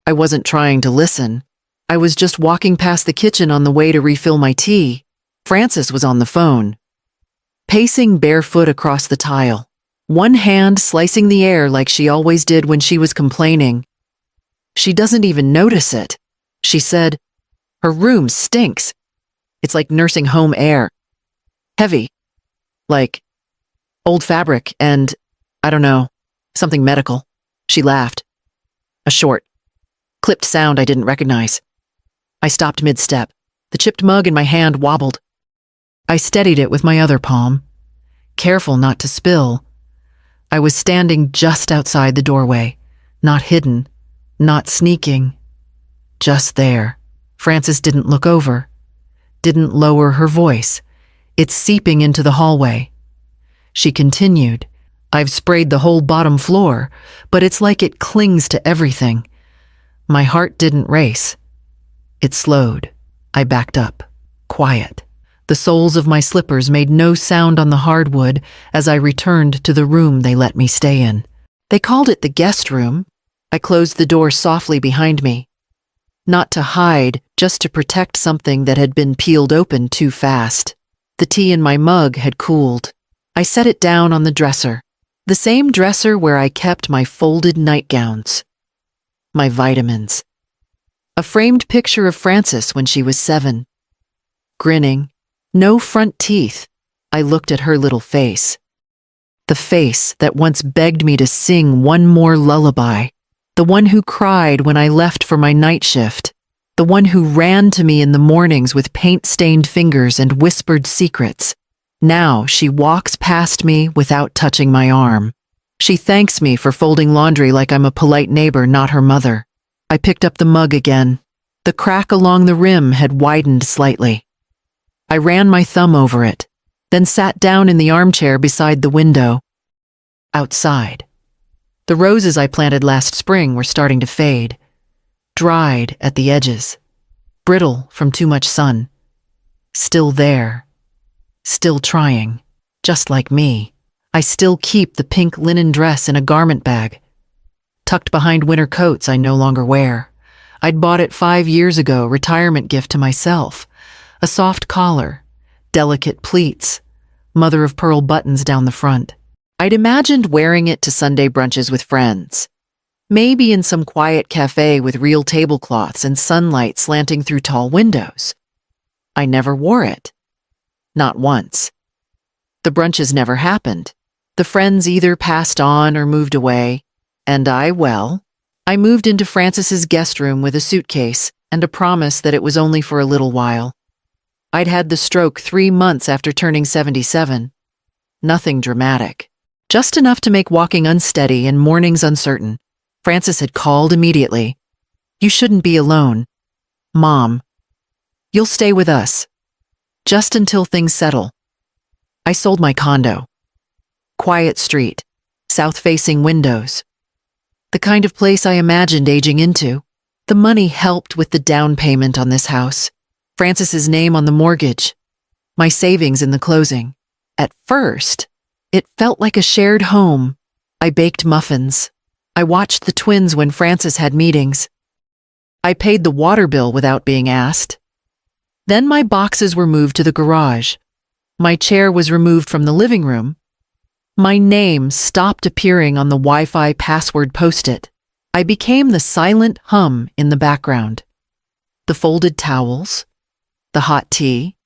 I wasn't trying to listen. I was just walking past the kitchen on the way to refill my tea. Frances was on the phone, pacing barefoot across the tile, one hand slicing the air like she always did when she was complaining. She doesn't even notice it. She said, "Her room stinks. It's like nursing home air. Heavy. Like old fabric and, I don't know, something medical." She laughed. A short, clipped sound I didn't recognize. I stopped mid-step. The chipped mug in my hand wobbled. I steadied it with my other palm, careful not to spill. I was standing just outside the doorway, not hidden, not sneaking, just there. Frances didn't look over, didn't lower her voice. It's seeping into the hallway. She continued, "I've sprayed the whole bottom floor, but it's like it clings to everything." My heart didn't race. It slowed. I backed up, quiet. The soles of my slippers made no sound on the hardwood as I returned to the room they let me stay in. They called it the guest room. I closed the door softly behind me. Not to hide, just to protect something that had been peeled open too fast. The tea in my mug had cooled. I set it down on the dresser, the same dresser where I kept my folded nightgowns, my vitamins. A framed picture of Frances when she was 7. Grinning, no front teeth, I looked at her little face. The face that once begged me to sing one more lullaby. The one who cried when I left for my night shift. The one who ran to me in the mornings with paint-stained fingers and whispered secrets. Now she walks past me without touching my arm. She thanks me for folding laundry like I'm a polite neighbor, not her mother. I picked up the mug again. The crack along the rim had widened slightly. I ran my thumb over it, then sat down in the armchair beside the window. Outside, the roses I planted last spring were starting to fade, dried at the edges, brittle from too much sun. Still there, still trying, just like me. I still keep the pink linen dress in a garment bag, tucked behind winter coats I no longer wear. I'd bought it 5 years ago, retirement gift to myself. A soft collar, delicate pleats, mother-of-pearl buttons down the front. I'd imagined wearing it to Sunday brunches with friends, maybe in some quiet cafe with real tablecloths and sunlight slanting through tall windows. I never wore it. Not once. The brunches never happened. The friends either passed on or moved away, and I moved into Frances's guest room with a suitcase and a promise that it was only for a little while. I'd had the stroke 3 months after turning 77. Nothing dramatic. Just enough to make walking unsteady and mornings uncertain. Frances had called immediately. "You shouldn't be alone. Mom, you'll stay with us. Just until things settle." I sold my condo. Quiet street, south-facing windows. The kind of place I imagined aging into. The money helped with the down payment on this house. Frances's name on the mortgage. My savings in the closing. At first, it felt like a shared home. I baked muffins. I watched the twins when Frances had meetings. I paid the water bill without being asked. Then my boxes were moved to the garage. My chair was removed from the living room. My name stopped appearing on the Wi-Fi password post-it. I became the silent hum in the background. The folded towels, the hot tea,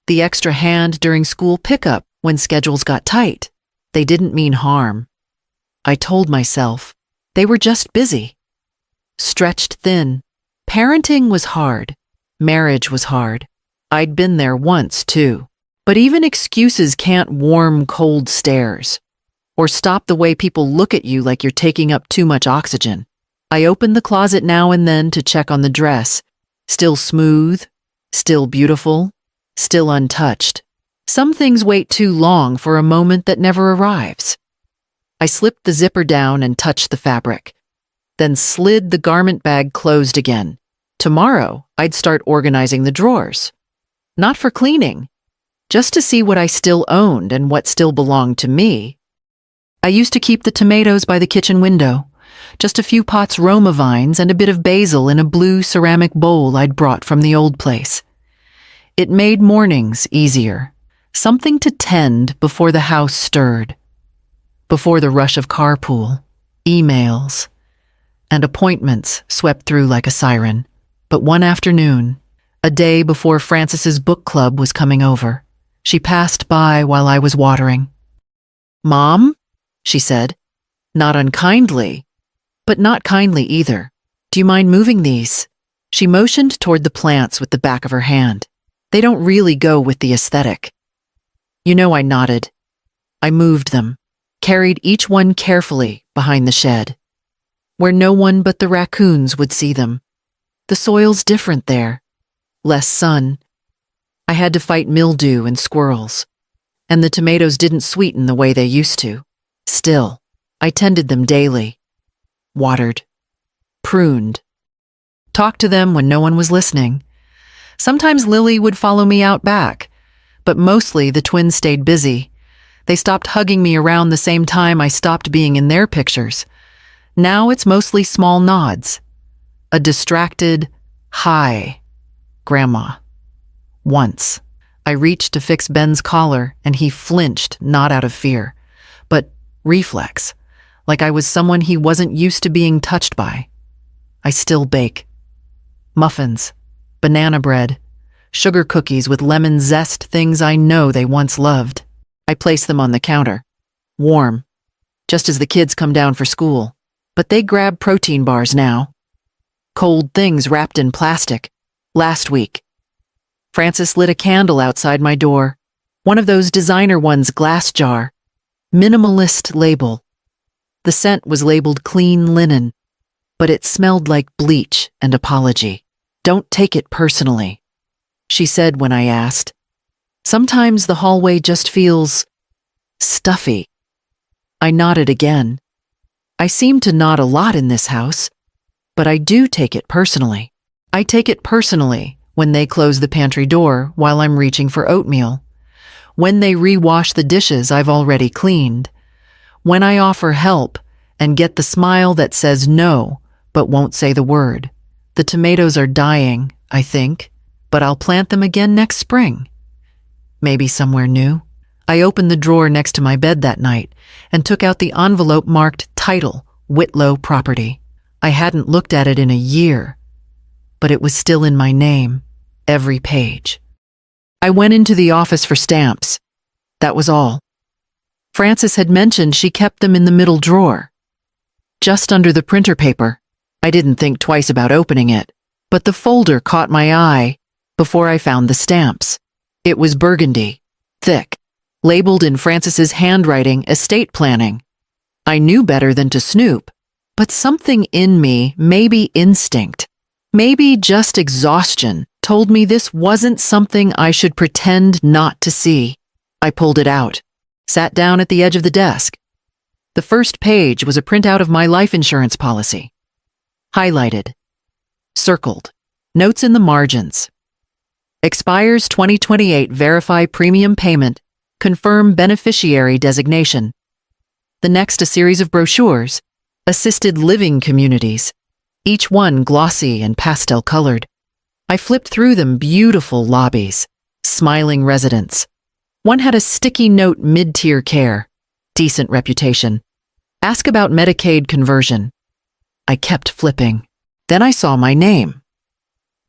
the extra hand during school pickup when schedules got tight. They didn't mean harm. I told myself they were just busy. Stretched thin. Parenting was hard. Marriage was hard. I'd been there once, too. But even excuses can't warm cold stares or stop the way people look at you like you're taking up too much oxygen. I opened the closet now and then to check on the dress. Still smooth, still beautiful, still untouched. Some things wait too long for a moment that never arrives. I slipped the zipper down and touched the fabric, then slid the garment bag closed again. Tomorrow, I'd start organizing the drawers. Not for cleaning, just to see what I still owned and what still belonged to me. I used to keep the tomatoes by the kitchen window, just a few pots Roma vines and a bit of basil in a blue ceramic bowl I'd brought from the old place. It made mornings easier, something to tend before the house stirred, before the rush of carpool, emails, and appointments swept through like a siren. But one afternoon, a day before Frances's book club was coming over, she passed by while I was watering. "Mom?" she said, not unkindly, but not kindly either. "Do you mind moving these?" She motioned toward the plants with the back of her hand. They don't really go with the aesthetic. You know, I nodded. I moved them, carried each one carefully behind the shed, where no one but the raccoons would see them. The soil's different there. Less sun. I had to fight mildew and squirrels, and the tomatoes didn't sweeten the way they used to. Still, I tended them daily. Watered. Pruned. Talked to them when no one was listening. Sometimes Lily would follow me out back, but mostly the twins stayed busy. They stopped hugging me around the same time I stopped being in their pictures. Now it's mostly small nods. A distracted, "Hi, Grandma." Once, I reached to fix Ben's collar and he flinched, not out of fear, but reflex, like I was someone he wasn't used to being touched by. I still bake. Muffins, banana bread, sugar cookies with lemon zest, things I know they once loved. I place them on the counter, warm, just as the kids come down for school. But they grab protein bars now. Cold things wrapped in plastic. Last week, Frances lit a candle outside my door, one of those designer ones, glass jar, minimalist label. The scent was labeled clean linen, but it smelled like bleach and apology. "Don't take it personally," she said when I asked. "Sometimes the hallway just feels stuffy." I nodded again. I seem to nod a lot in this house, but I do take it personally. I take it personally when they close the pantry door while I'm reaching for oatmeal, when they rewash the dishes I've already cleaned, when I offer help and get the smile that says no but won't say the word. The tomatoes are dying, I think, but I'll plant them again next spring. Maybe somewhere new. I opened the drawer next to my bed that night and took out the envelope marked title, Whitlow Property. I hadn't looked at it in a year, but it was still in my name, every page. I went into the office for stamps. That was all. Frances had mentioned she kept them in the middle drawer, just under the printer paper. I didn't think twice about opening it, but the folder caught my eye before I found the stamps. It was burgundy, thick, labeled in Frances's handwriting, estate planning. I knew better than to snoop, but something in me, maybe instinct, maybe just exhaustion, told me this wasn't something I should pretend not to see. I pulled it out, sat down at the edge of the desk. The first page was a printout of my life insurance policy. Highlighted, circled, notes in the margins. Expires 2028, verify premium payment, confirm beneficiary designation. The next, a series of brochures, assisted living communities, each one glossy and pastel colored. I flipped through them, beautiful lobbies, smiling residents. One had a sticky note, mid-tier care, decent reputation. Ask about Medicaid conversion. I kept flipping. Then I saw my name.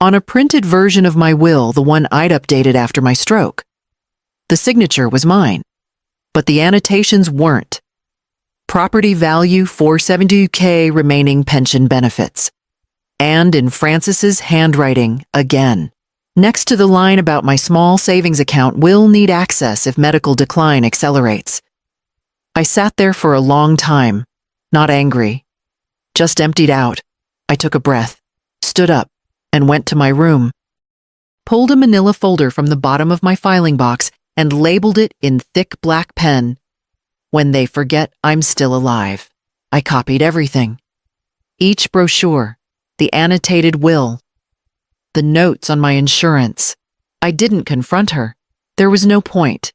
On a printed version of my will, the one I'd updated after my stroke. The signature was mine, but the annotations weren't. Property value $472K, remaining pension benefits. And in Frances's handwriting, again. Next to the line about my small savings account, will need access if medical decline accelerates. I sat there for a long time, not angry, just emptied out. I took a breath, stood up, and went to my room. Pulled a manila folder from the bottom of my filing box and labeled it in thick black pen. When they forget I'm still alive. I copied everything. Each brochure, the annotated will, the notes on my insurance. I didn't confront her. There was no point.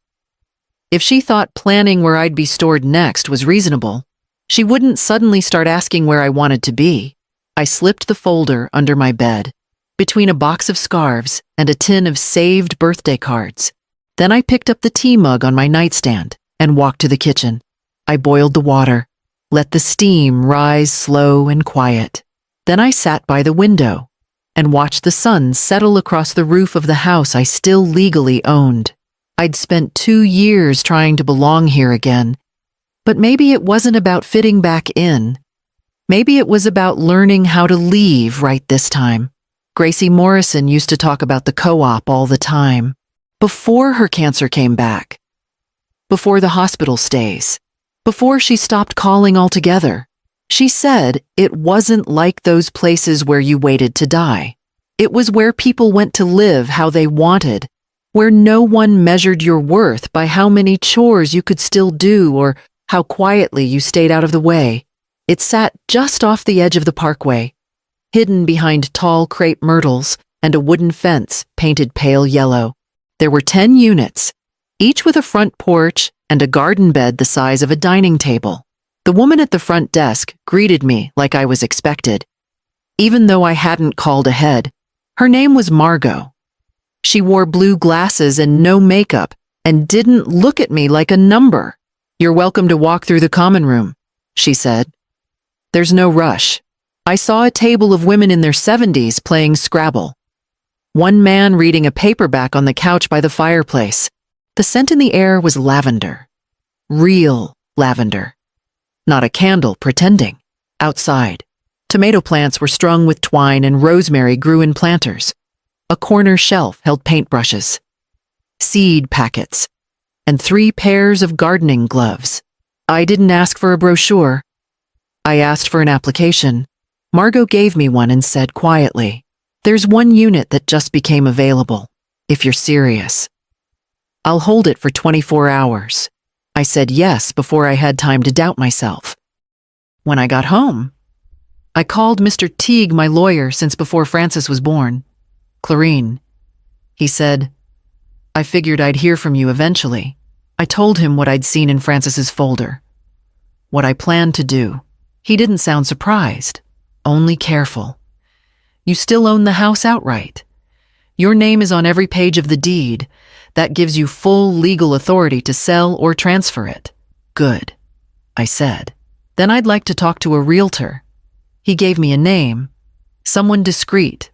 If she thought planning where I'd be stored next was reasonable, She wouldn't suddenly start asking where I wanted to be. I slipped the folder under my bed, between a box of scarves and a tin of saved birthday cards. Then I picked up the tea mug on my nightstand and walked to the kitchen. I boiled the water, let the steam rise slow and quiet. Then I sat by the window and watched the sun settle across the roof of the house I still legally owned. I'd spent 2 years trying to belong here again, but maybe it wasn't about fitting back in. Maybe it was about learning how to leave right this time. Gracie Morrison used to talk about the co-op all the time, before her cancer came back, before the hospital stays, before she stopped calling altogether. She said it wasn't like those places where you waited to die. It was where people went to live how they wanted, where no one measured your worth by how many chores you could still do or how quietly you stayed out of the way. It sat just off the edge of the parkway, hidden behind tall crepe myrtles and a wooden fence painted pale yellow. There were 10 units, each with a front porch and a garden bed the size of a dining table. The woman at the front desk greeted me like I was expected, even though I hadn't called ahead. Her name was Margot. She wore blue glasses and no makeup and didn't look at me like a number. "You're welcome to walk through the common room," she said. "There's no rush." I saw a table of women in their 70s playing Scrabble. One man reading a paperback on the couch by the fireplace. The scent in the air was lavender. Real lavender. Not a candle pretending. Outside, tomato plants were strung with twine and rosemary grew in planters. A corner shelf held paintbrushes, seed packets, and 3 pairs of gardening gloves. I didn't ask for a brochure. I asked for an application. Margot gave me one and said quietly, "There's one unit that just became available, if you're serious." "I'll hold it for 24 hours. I said yes before I had time to doubt myself. When I got home, I called Mr. Teague, my lawyer since before Frances was born. "Clarine," he said, "I figured I'd hear from you eventually." I told him what I'd seen in Frances's folder, what I planned to do. He didn't sound surprised, only careful. "You still own the house outright. Your name is on every page of the deed. That gives you full legal authority to sell or transfer it." "Good," I said. "Then I'd like to talk to a realtor." He gave me a name, someone discreet,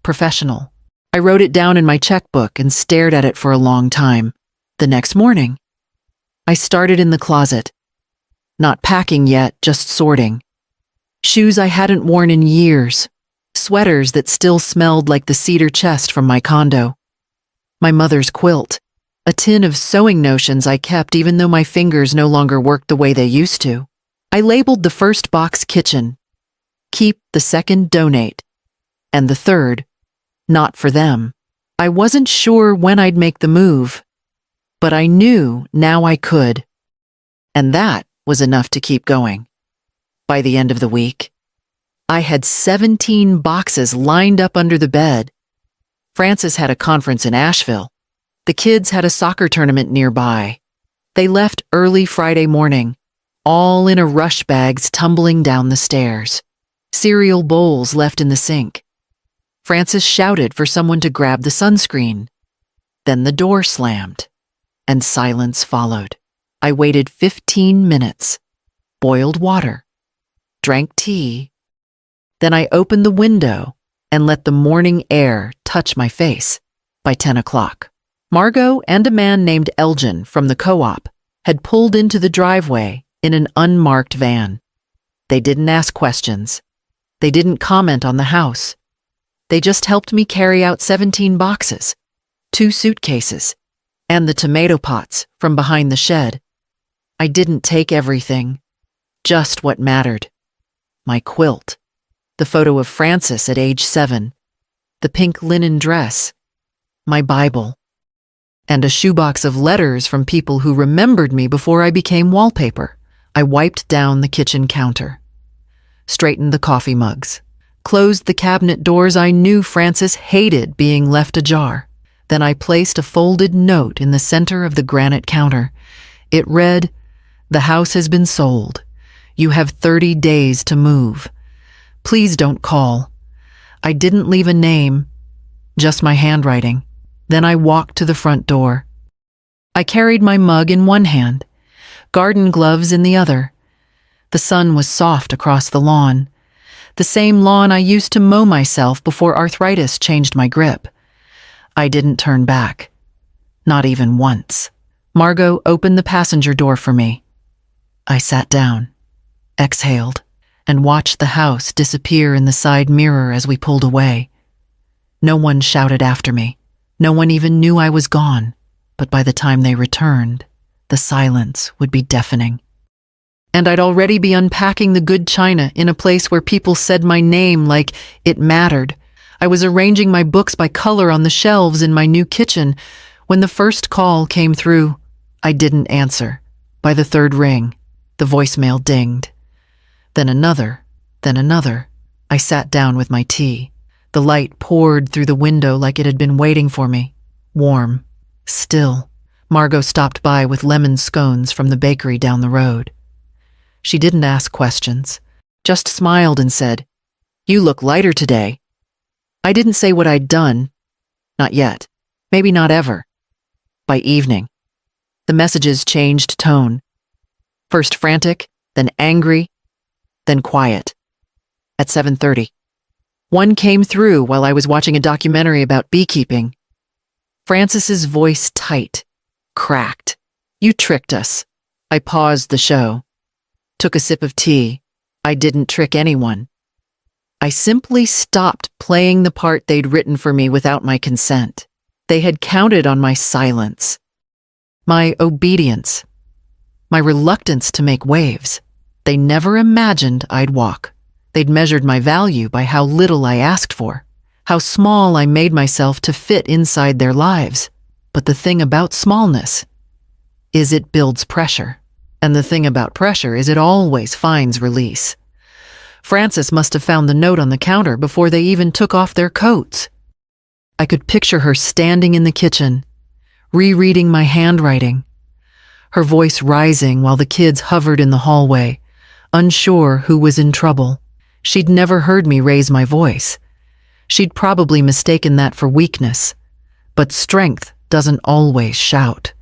professional. I wrote it down in my checkbook and stared at it for a long time. The next morning, I started in the closet. Not packing yet, just sorting. Shoes I hadn't worn in years, sweaters that still smelled like the cedar chest from my condo. My mother's quilt, a tin of sewing notions I kept even though my fingers no longer worked the way they used to. I labeled the first box kitchen, keep, the second donate, and the third, not for them. I wasn't sure when I'd make the move, but I knew now I could. And that was enough to keep going. By the end of the week, I had 17 boxes lined up under the bed. Frances had a conference in Asheville. The kids had a soccer tournament nearby. They left early Friday morning, all in a rush bags tumbling down the stairs. Cereal bowls left in the sink. Frances shouted for someone to grab the sunscreen. Then the door slammed, and silence followed. I waited 15 minutes, boiled water, drank tea. Then I opened the window and let the morning air touch my face. By 10 o'clock, Margot and a man named Elgin from the co-op had pulled into the driveway in an unmarked van. They didn't ask questions. They didn't comment on the house. They just helped me carry out 17 boxes, 2 suitcases, and the tomato pots from behind the shed. I didn't take everything, just what mattered. My quilt, the photo of Frances at age 7, the pink linen dress, my Bible, and a shoebox of letters from people who remembered me before I became wallpaper. I wiped down the kitchen counter, straightened the coffee mugs, closed the cabinet doors I knew Frances hated being left ajar. Then I placed a folded note in the center of the granite counter. It read, "The house has been sold. You have 30 days to move. Please don't call. I didn't leave a name, just my handwriting. Then I walked to the front door. I carried my mug in one hand, garden gloves in the other. The sun was soft across the lawn, the same lawn I used to mow myself before arthritis changed my grip. I didn't turn back, not even once. Margot opened the passenger door for me. I sat down, exhaled, and watched the house disappear in the side mirror as we pulled away. No one shouted after me. No one even knew I was gone, but by the time they returned, the silence would be deafening. And I'd already be unpacking the good china in a place where people said my name like it mattered. I was arranging my books by color on the shelves in my new kitchen when the first call came through. I didn't answer. By the third ring, the voicemail dinged. Then another, then another. I sat down with my tea. The light poured through the window like it had been waiting for me. Warm. Still. Margot stopped by with lemon scones from the bakery down the road. She didn't ask questions, just smiled and said, "You look lighter today." I didn't say what I'd done. Not yet. Maybe not ever. By evening, the messages changed tone. First frantic, then angry, then quiet. At 7:30. One came through while I was watching a documentary about beekeeping. Francis's voice tight, cracked. "You tricked us." I paused the show, took a sip of tea. I didn't trick anyone. I simply stopped playing the part they'd written for me without my consent. They had counted on my silence, my obedience, my reluctance to make waves. They never imagined I'd walk. They'd measured my value by how little I asked for, how small I made myself to fit inside their lives. But the thing about smallness is it builds pressure. And the thing about pressure is it always finds release. Francis must have found the note on the counter before they even took off their coats. I could picture her standing in the kitchen, rereading my handwriting, her voice rising while the kids hovered in the hallway, unsure who was in trouble. She'd never heard me raise my voice. She'd probably mistaken that for weakness. But strength doesn't always shout.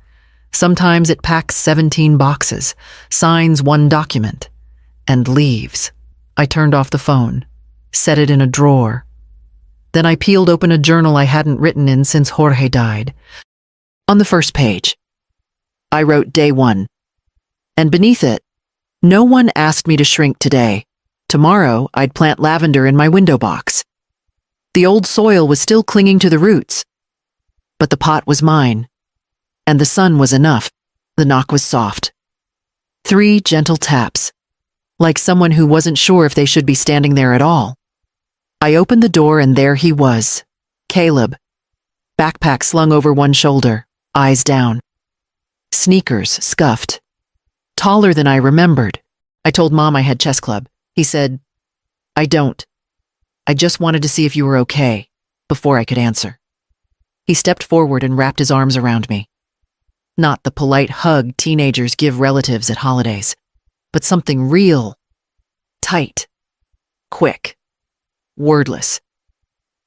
Sometimes it packs 17 boxes, signs one document, and leaves. I turned off the phone, set it in a drawer. Then I peeled open a journal I hadn't written in since Jorge died. On the first page, I wrote day 1. And beneath it, "No one asked me to shrink today. Tomorrow, I'd plant lavender in my window box." The old soil was still clinging to the roots, but the pot was mine, and the sun was enough. The knock was soft. 3 gentle taps, like someone who wasn't sure if they should be standing there at all. I opened the door and there he was, Caleb, backpack slung over one shoulder, eyes down. Sneakers scuffed. Taller than I remembered. I told Mom I had chess club. He said, "I don't. I just wanted to see if you were okay," before I could answer. He stepped forward and wrapped his arms around me. Not the polite hug teenagers give relatives at holidays, but something real, tight, quick, wordless.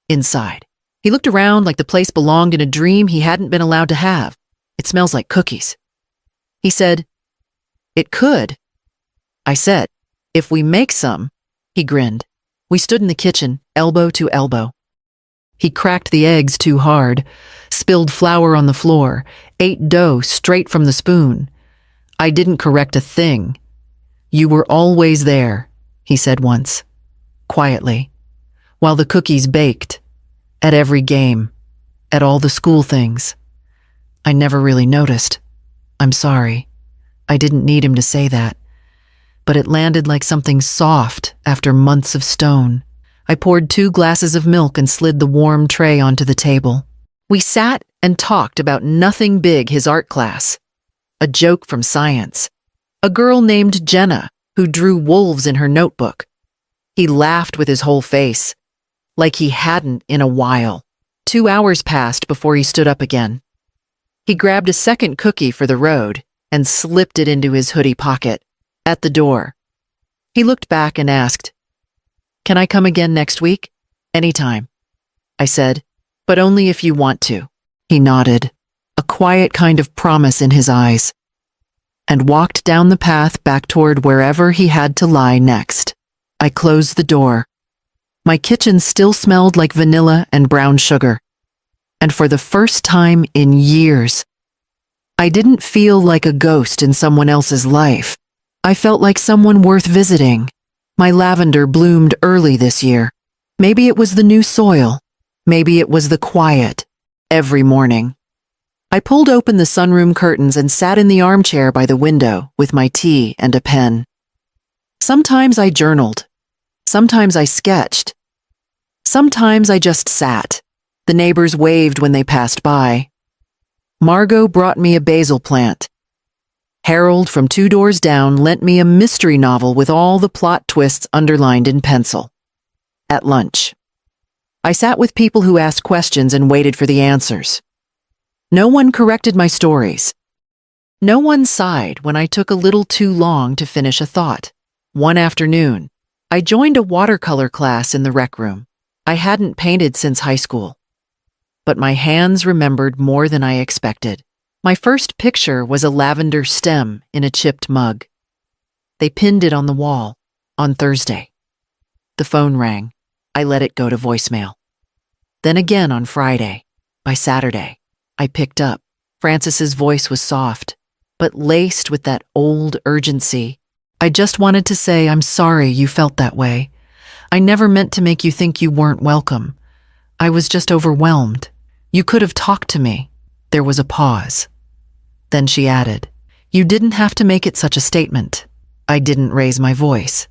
Inside, he looked around like the place belonged in a dream he hadn't been allowed to have. "It smells like cookies." He said, "It could." I said, "If we make some." He grinned. We stood in the kitchen, elbow to elbow. He cracked the eggs too hard, spilled flour on the floor, ate dough straight from the spoon. I didn't correct a thing. "You were always there," he said once, quietly, while the cookies baked, at every game, at all the school things. I never really noticed. I'm sorry. I didn't need him to say that. But it landed like something soft after months of stone. I poured 2 glasses of milk and slid the warm tray onto the table. We sat and talked about nothing big, his art class, a joke from science, a girl named Jenna who drew wolves in her notebook. He laughed with his whole face, like he hadn't in a while. 2 hours passed before he stood up again. He grabbed a second cookie for the road and slipped it into his hoodie pocket. At the door, He looked back and asked, "Can I come again next week?" "Anytime," I said, "but only if you want to." He nodded, a quiet kind of promise in his eyes, and walked down the path back toward wherever he had to lie next. I closed the door. My kitchen still smelled like vanilla and brown sugar, and for the first time in years, I didn't feel like a ghost in someone else's life. I felt like someone worth visiting. My lavender bloomed early this year. Maybe it was the new soil. Maybe it was the quiet. Every morning, I pulled open the sunroom curtains and sat in the armchair by the window with my tea and a pen. Sometimes I journaled. Sometimes I sketched. Sometimes I just sat. The neighbors waved when they passed by. Margot brought me a basil plant. Harold from 2 doors down lent me a mystery novel with all the plot twists underlined in pencil. At lunch, I sat with people who asked questions and waited for the answers. No one corrected my stories. No one sighed when I took a little too long to finish a thought. One afternoon, I joined a watercolor class in the rec room. I hadn't painted since high school, but my hands remembered more than I expected. My first picture was a lavender stem in a chipped mug. They pinned it on the wall on Thursday. The phone rang. I let it go to voicemail. Then again on Friday. By Saturday, I picked up. Frances's voice was soft, but laced with that old urgency. "I just wanted to say I'm sorry you felt that way. I never meant to make you think you weren't welcome. I was just overwhelmed. You could have talked to me." There was a pause. Then she added, "You didn't have to make it such a statement." I didn't raise my voice.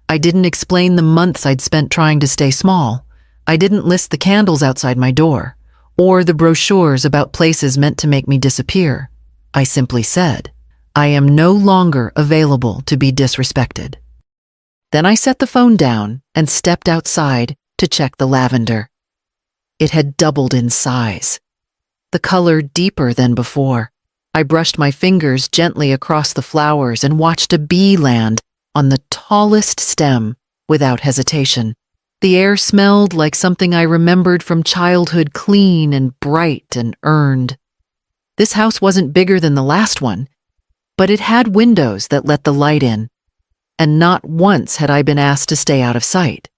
I didn't explain the months I'd spent trying to stay small. I didn't list the candles outside my door, or the brochures about places meant to make me disappear. I simply said, "I am no longer available to be disrespected." Then I set the phone down and stepped outside to check the lavender. It had doubled in size, the color deeper than before. I brushed my fingers gently across the flowers and watched a bee land on the tallest stem without hesitation. The air smelled like something I remembered from childhood, clean and bright and earned. This house wasn't bigger than the last one, but it had windows that let the light in, and not once had I been asked to stay out of sight.